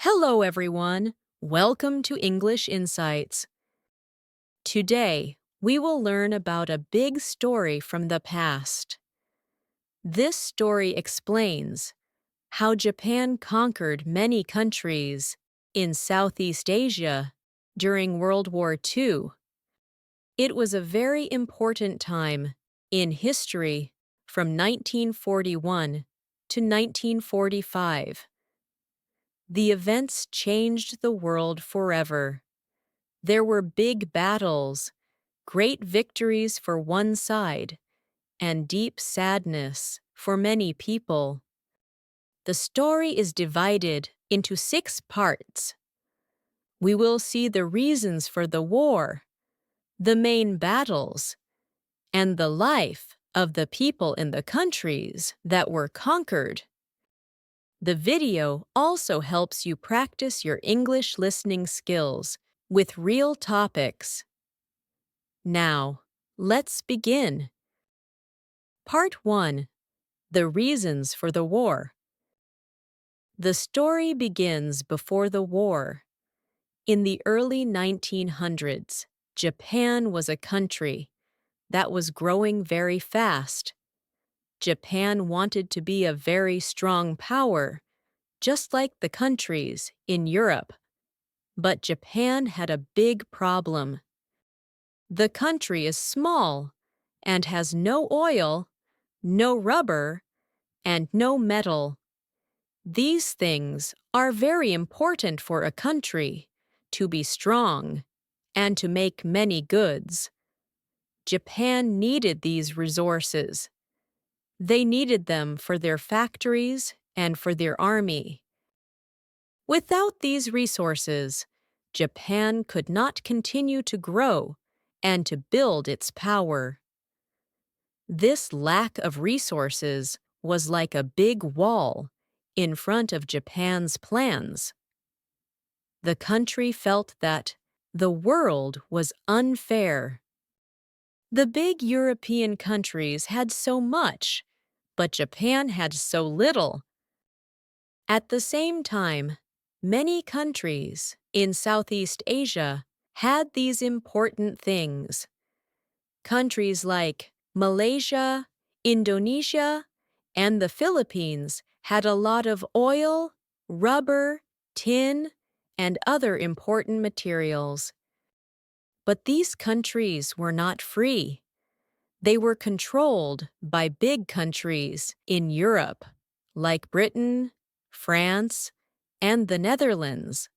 Hello, everyone. Welcome to English Insights. Today, we will learn about a big story from the past. This story explains how Japan conquered many countries in Southeast Asia during World War II. It was a very important time in history from 1941 to 1945. The events changed the world forever. There were big battles, great victories for one side, and deep sadness for many people. The story is divided into 6 parts. We will see the reasons for the war, the main battles, and the life of the people in the countries that were conquered. The video also helps you practice your English listening skills with real topics. Now, let's begin. Part 1. The reasons for the war. The story begins before the war. In the early 1900s, Japan was a country that was growing very fast. Japan wanted to be a very strong power, just like the countries in Europe. But Japan had a big problem. The country is small and has no oil, no rubber, and no metal. These things are very important for a country to be strong and to make many goods. Japan needed these resources. They needed them for their factories and for their army. Without these resources, Japan could not continue to grow and to build its power. This lack of resources was like a big wall in front of Japan's plans. The country felt that the world was unfair. The big European countries had so much, but Japan had so little. At the same time, many countries in Southeast Asia had these important things. Countries like Malaysia, Indonesia, and the Philippines had a lot of oil, rubber, tin, and other important materials. But these countries were not free. They were controlled by big countries in Europe, like Britain, France, and the Netherlands.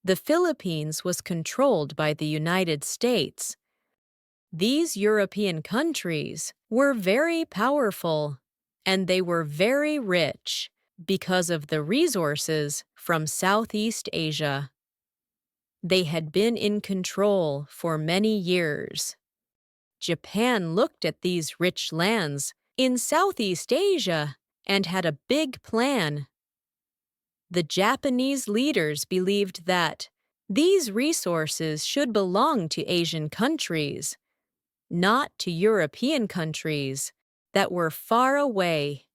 The Philippines was controlled by the United States. These European countries were very powerful, and they were very rich because of the resources from Southeast Asia. They had been in control for many years. Japan looked at these rich lands in Southeast Asia and had a big plan. The Japanese leaders believed that these resources should belong to Asian countries, not to European countries that were far away.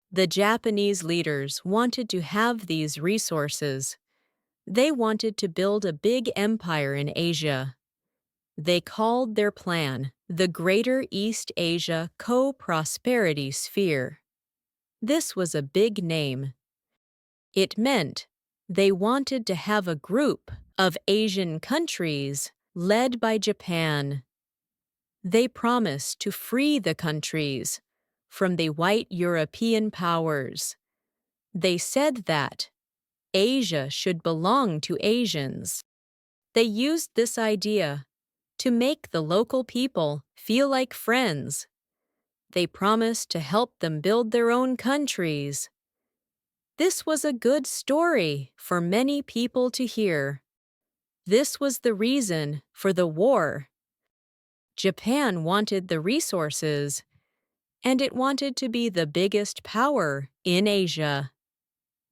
The Japanese leaders wanted to have these resources. They wanted to build a big empire in Asia. They called their plan the Greater East Asia Co-Prosperity Sphere. This was a big name. It meant they wanted to have a group of Asian countries led by Japan. They promised to free the countries from the white European powers. They said that Asia should belong to Asians. They used this idea to make the local people feel like friends. They promised to help them build their own countries. This was a good story for many people to hear. This was the reason for the war. Japan wanted the resources, and it wanted to be the biggest power in Asia.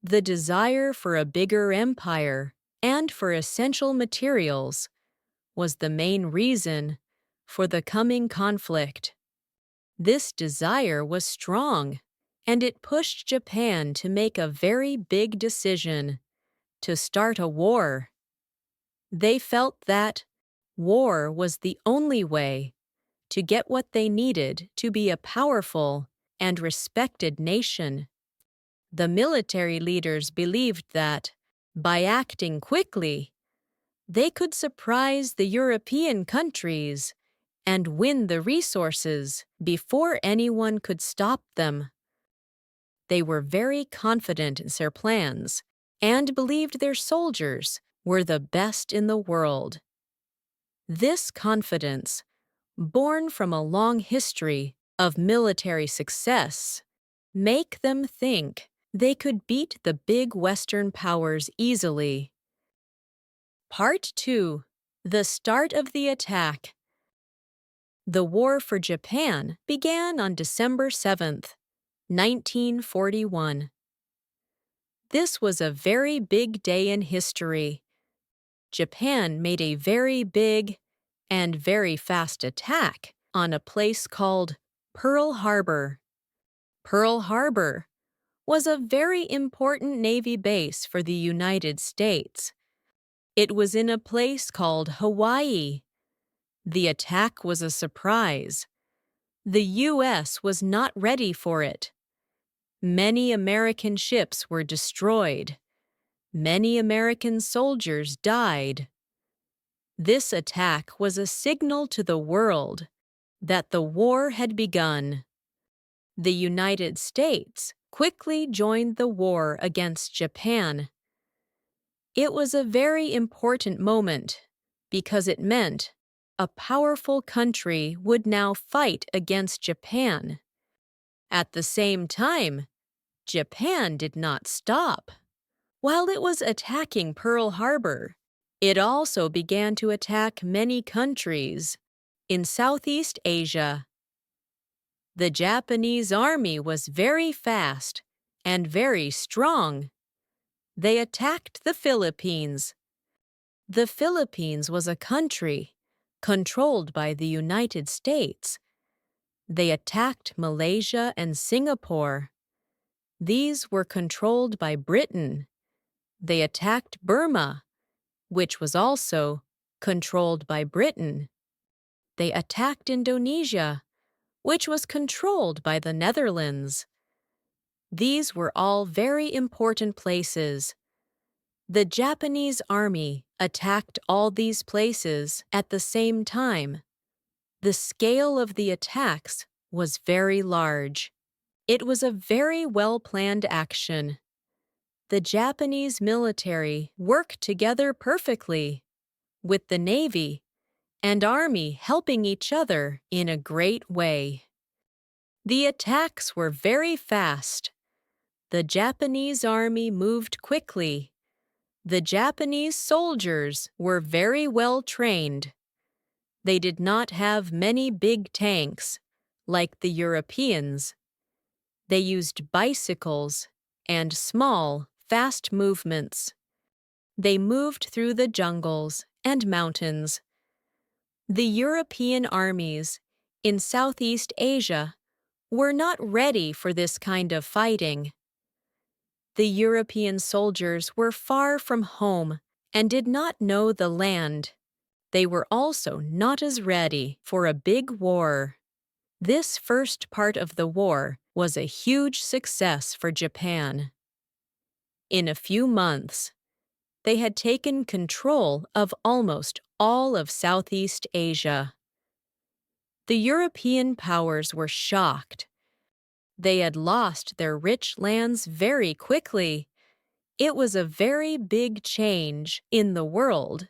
The desire for a bigger empire and for essential materials was the main reason for the coming conflict. This desire was strong, and it pushed Japan to make a very big decision to start a war. They felt that war was the only way to get what they needed to be a powerful and respected nation. The military leaders believed that, by acting quickly, they could surprise the European countries and win the resources before anyone could stop them. They were very confident in their plans and believed their soldiers were the best in the world. This confidence, born from a long history of military success, make them think they could beat the big Western powers easily. Part 2. The start of the attack. The war for Japan began on December 7th, 1941. This was a very big day in history. Japan made a very big and very fast attack on a place called Pearl Harbor. Pearl Harbor was a very important Navy base for the United States. It was in a place called Hawaii. The attack was a surprise. The U.S. was not ready for it. Many American ships were destroyed. Many American soldiers died. This attack was a signal to the world that the war had begun. The United States quickly joined the war against Japan. It was a very important moment because it meant a powerful country would now fight against Japan. At the same time, Japan did not stop. While it was attacking Pearl Harbor, it also began to attack many countries in Southeast Asia. The Japanese army was very fast and very strong. They attacked the Philippines. The Philippines was a country controlled by the United States. They attacked Malaysia and Singapore. These were controlled by Britain. They attacked Burma, which was also controlled by Britain. They attacked Indonesia, which was controlled by the Netherlands. These were all very important places. The Japanese army attacked all these places at the same time. The scale of the attacks was very large. It was a very well-planned action. The Japanese military worked together perfectly, with the Navy and Army helping each other in a great way. The attacks were very fast. The Japanese Army moved quickly. The Japanese soldiers were very well trained. They did not have many big tanks, like the Europeans. They used bicycles and small, fast movements. They moved through the jungles and mountains. The European armies in Southeast Asia were not ready for this kind of fighting. The European soldiers were far from home and did not know the land. They were also not as ready for a big war. This first part of the war was a huge success for Japan. In a few months, they had taken control of almost all of Southeast Asia. The European powers were shocked. They had lost their rich lands very quickly. It was a very big change in the world.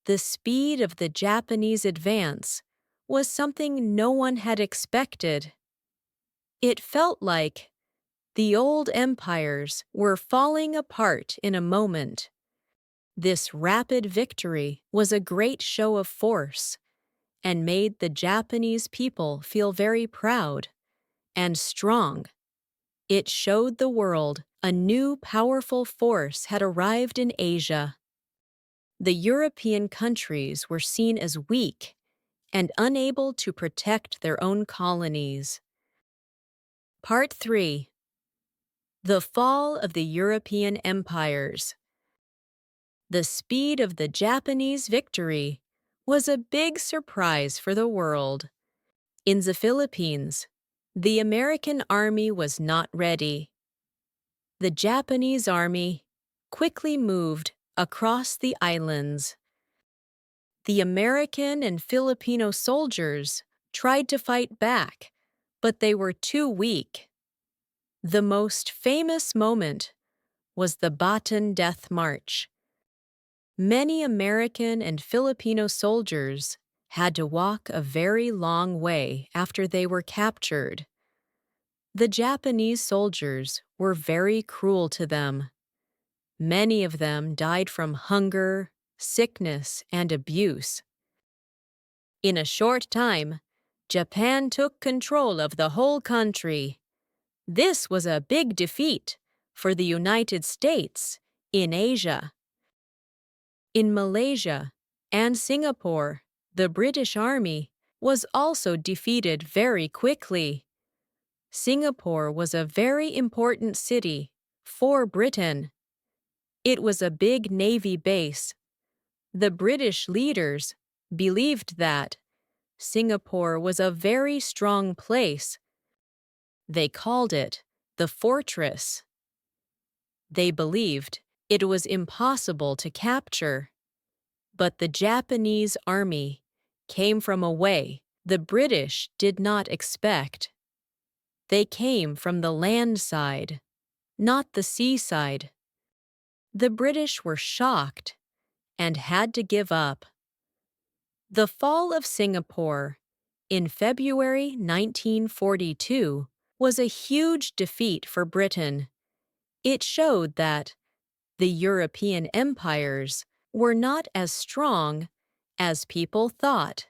The speed of the Japanese advance was something no one had expected. It felt like the old empires were falling apart in a moment. This rapid victory was a great show of force and made the Japanese people feel very proud and strong. It showed the world a new powerful force had arrived in Asia. The European countries were seen as weak and unable to protect their own colonies. Part 3. The Fall of the European Empires. The speed of the Japanese victory was a big surprise for the world. In the Philippines, the American army was not ready. The Japanese army quickly moved across the islands. The American and Filipino soldiers tried to fight back, but they were too weak. The most famous moment was the Bataan Death March. Many American and Filipino soldiers had to walk a very long way after they were captured. The Japanese soldiers were very cruel to them. Many of them died from hunger, sickness, and abuse. In a short time, Japan took control of the whole country. This was a big defeat for the United States in Asia. In Malaysia and Singapore, the British Army was also defeated very quickly. Singapore was a very important city for Britain. It was a big navy base. The British leaders believed that Singapore was a very strong place. They called it the fortress. They believed it was impossible to capture. But the Japanese army came from a way the British did not expect. They came from the land side, not the seaside. The British were shocked and had to give up. The fall of Singapore in February 1942 was a huge defeat for Britain. It showed that the European empires were not as strong as people thought.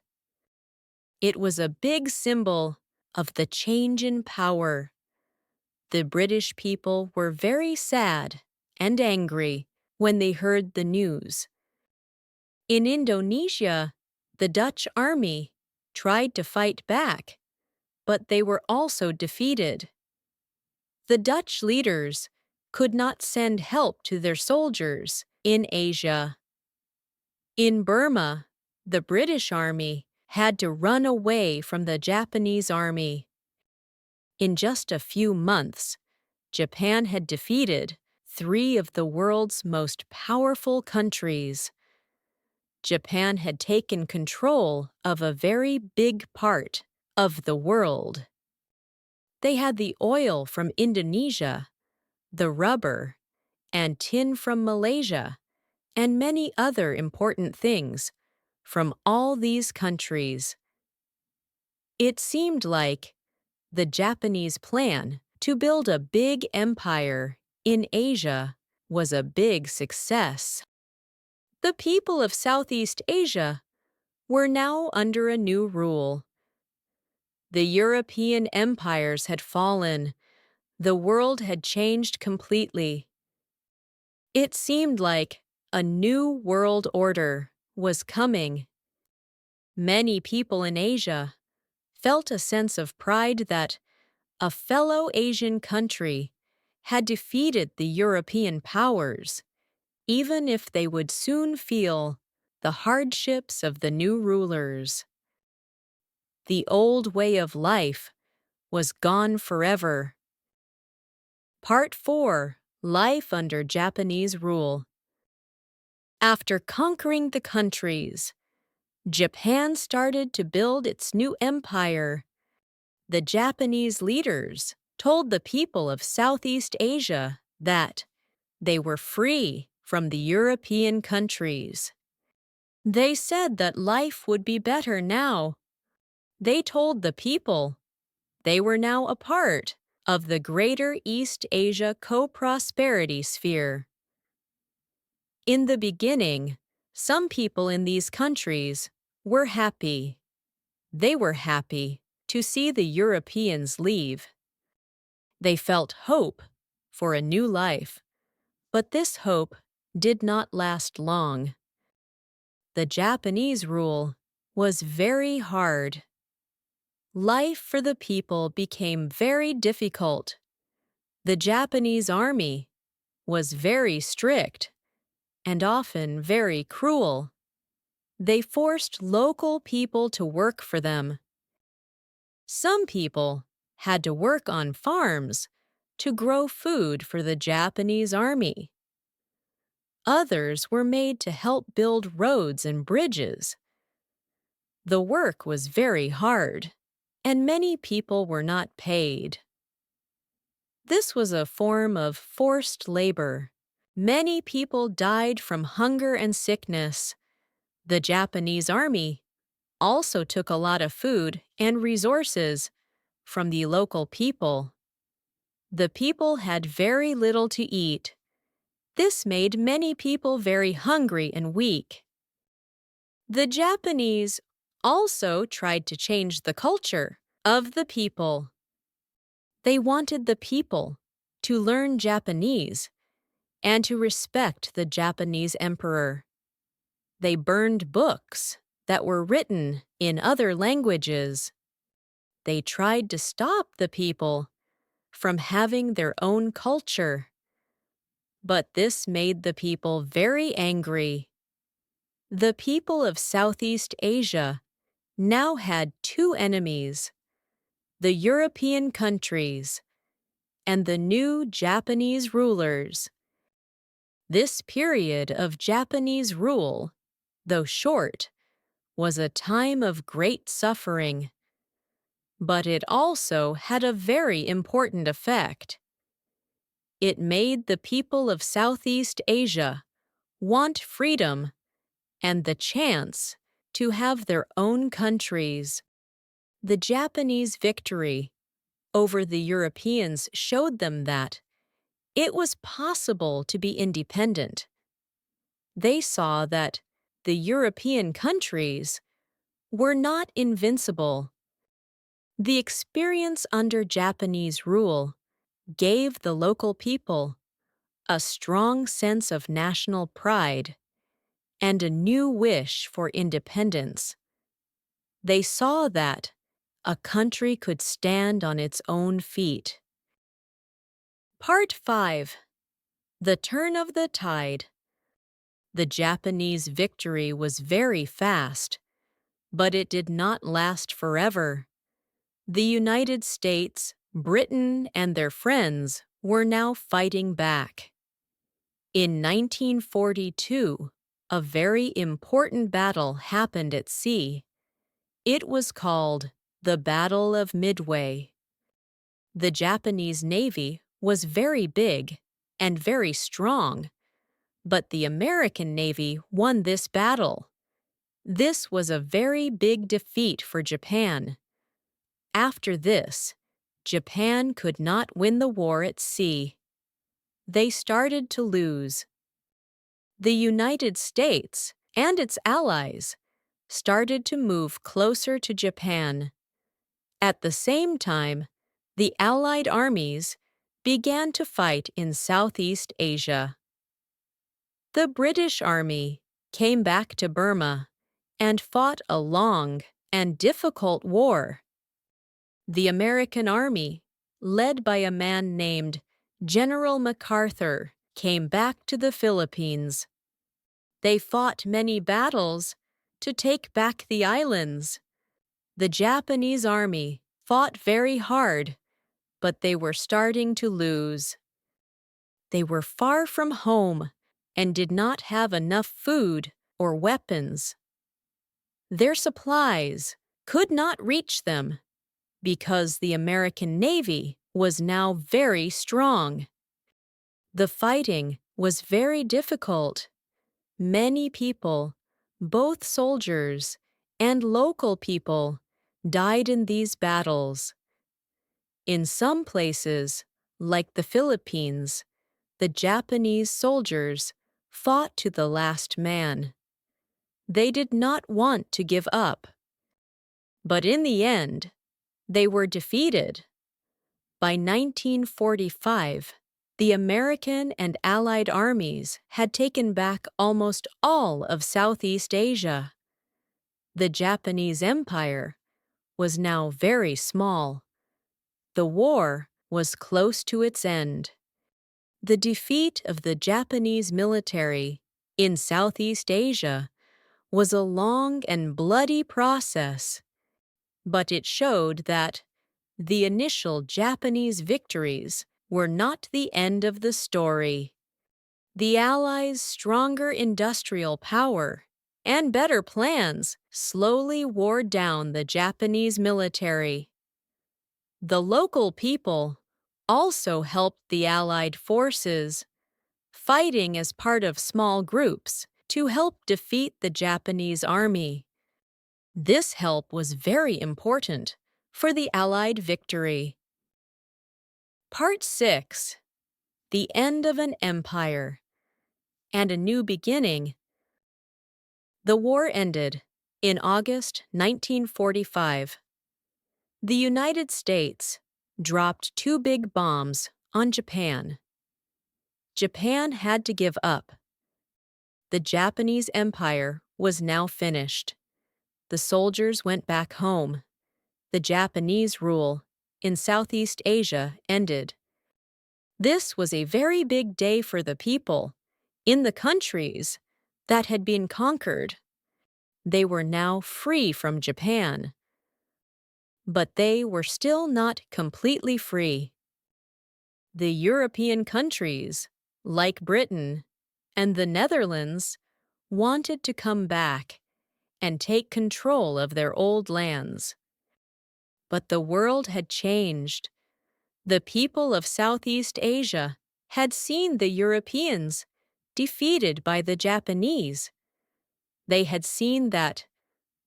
It was a big symbol of the change in power. The British people were very sad and angry when they heard the news. In Indonesia, the Dutch army tried to fight back, but they were also defeated. The Dutch leaders could not send help to their soldiers in Asia. In Burma, the British army had to run away from the Japanese army. In just a few months, Japan had defeated 3 of the world's most powerful countries. Japan had taken control of a very big part of the world. They had the oil from Indonesia, the rubber, and tin from Malaysia, and many other important things from all these countries. It seemed like the Japanese plan to build a big empire in Asia was a big success. The people of Southeast Asia were now under a new rule. The European empires had fallen. The world had changed completely. It seemed like a new world order was coming. Many people in Asia felt a sense of pride that a fellow Asian country had defeated the European powers, even if they would soon feel the hardships of the new rulers. The old way of life was gone forever. Part 4: Life under Japanese Rule. After conquering the countries, Japan started to build its new empire. The Japanese leaders told the people of Southeast Asia that they were free from the European countries. They said that life would be better now. They told the people they were now a part of the Greater East Asia Co-Prosperity Sphere. In the beginning, some people in these countries were happy. They were happy to see the Europeans leave. They felt hope for a new life, but this hope did not last long. The Japanese rule was very hard. Life for the people became very difficult. The Japanese army was very strict, and often very cruel. They forced local people to work for them. Some people had to work on farms to grow food for the Japanese army. Others were made to help build roads and bridges. The work was very hard, and many people were not paid. This was a form of forced labor. Many people died from hunger and sickness. The Japanese army also took a lot of food and resources from the local people. The people had very little to eat. This made many people very hungry and weak. The Japanese also tried to change the culture of the people. They wanted the people to learn Japanese and to respect the Japanese emperor. They burned books that were written in other languages. They tried to stop the people from having their own culture. But this made the people very angry. The people of Southeast Asia now had two enemies: the European countries and the new Japanese rulers. This period of Japanese rule, though short, was a time of great suffering. But it also had a very important effect. It made the people of Southeast Asia want freedom and the chance to have their own countries. The Japanese victory over the Europeans showed them that it was possible to be independent. They saw that the European countries were not invincible. The experience under Japanese rule gave the local people a strong sense of national pride and a new wish for independence. They saw that a country could stand on its own feet. Part 5. The Turn of the Tide. The Japanese victory was very fast, but it did not last forever. The United States, Britain, and their friends were now fighting back. In 1942, a very important battle happened at sea. It was called the Battle of Midway. The Japanese Navy was very big and very strong, but the American Navy won this battle. This was a very big defeat for Japan. After this, Japan could not win the war at sea. They started to lose. The United States and its allies started to move closer to Japan. At the same time, the Allied armies began to fight in Southeast Asia. The British Army came back to Burma and fought a long and difficult war. The American Army, led by a man named General MacArthur, came back to the Philippines. They fought many battles to take back the islands. The Japanese army fought very hard, but they were starting to lose. They were far from home and did not have enough food or weapons. Their supplies could not reach them because the American Navy was now very strong. The fighting was very difficult. Many people, both soldiers and local people, died in these battles. In some places, like the Philippines, the Japanese soldiers fought to the last man. They did not want to give up. But in the end, they were defeated. By 1945, the American and Allied armies had taken back almost all of Southeast Asia. The Japanese Empire was now very small. The war was close to its end. The defeat of the Japanese military in Southeast Asia was a long and bloody process, but it showed that the initial Japanese victories were not the end of the story. The Allies' stronger industrial power and better plans slowly wore down the Japanese military. The local people also helped the Allied forces, fighting as part of small groups to help defeat the Japanese army. This help was very important for the Allied victory. Part 6. The End of an Empire and a New Beginning. The war ended in August 1945. The United States dropped 2 big bombs on Japan. Japan had to give up. The Japanese Empire was now finished. The soldiers went back home. The Japanese rule in Southeast Asia ended. This was a very big day for the people in the countries that had been conquered. They were now free from Japan. But they were still not completely free. The European countries, like Britain and the Netherlands, wanted to come back and take control of their old lands. But the world had changed. The people of Southeast Asia had seen the Europeans defeated by the Japanese. They had seen that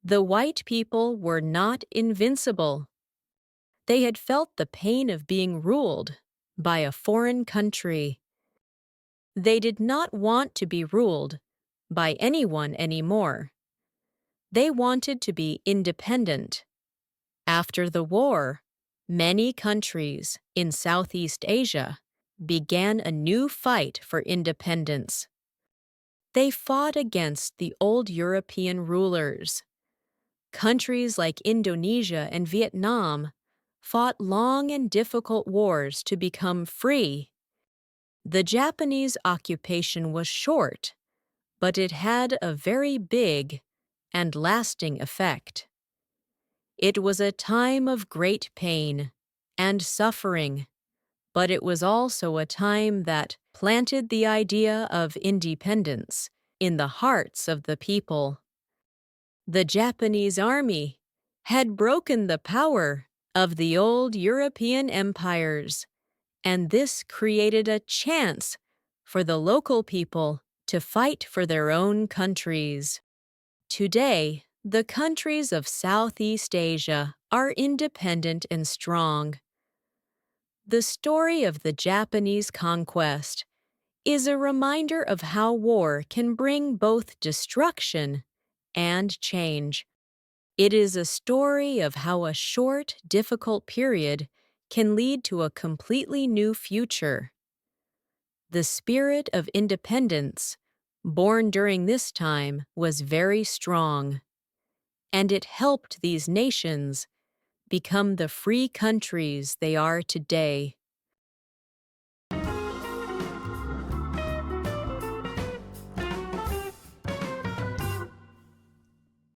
the white people were not invincible. They had felt the pain of being ruled by a foreign country. They did not want to be ruled by anyone anymore. They wanted to be independent. After the war, many countries in Southeast Asia began a new fight for independence. They fought against the old European rulers. Countries like Indonesia and Vietnam fought long and difficult wars to become free. The Japanese occupation was short, but it had a very big and lasting effect. It was a time of great pain and suffering, but it was also a time that planted the idea of independence in the hearts of the people. The Japanese army had broken the power of the old European empires, and this created a chance for the local people to fight for their own countries. Today, the countries of Southeast Asia are independent and strong. The story of the Japanese conquest is a reminder of how war can bring both destruction and change. It is a story of how a short, difficult period can lead to a completely new future. The spirit of independence, born during this time, was very strong, and it helped these nations become the free countries they are today.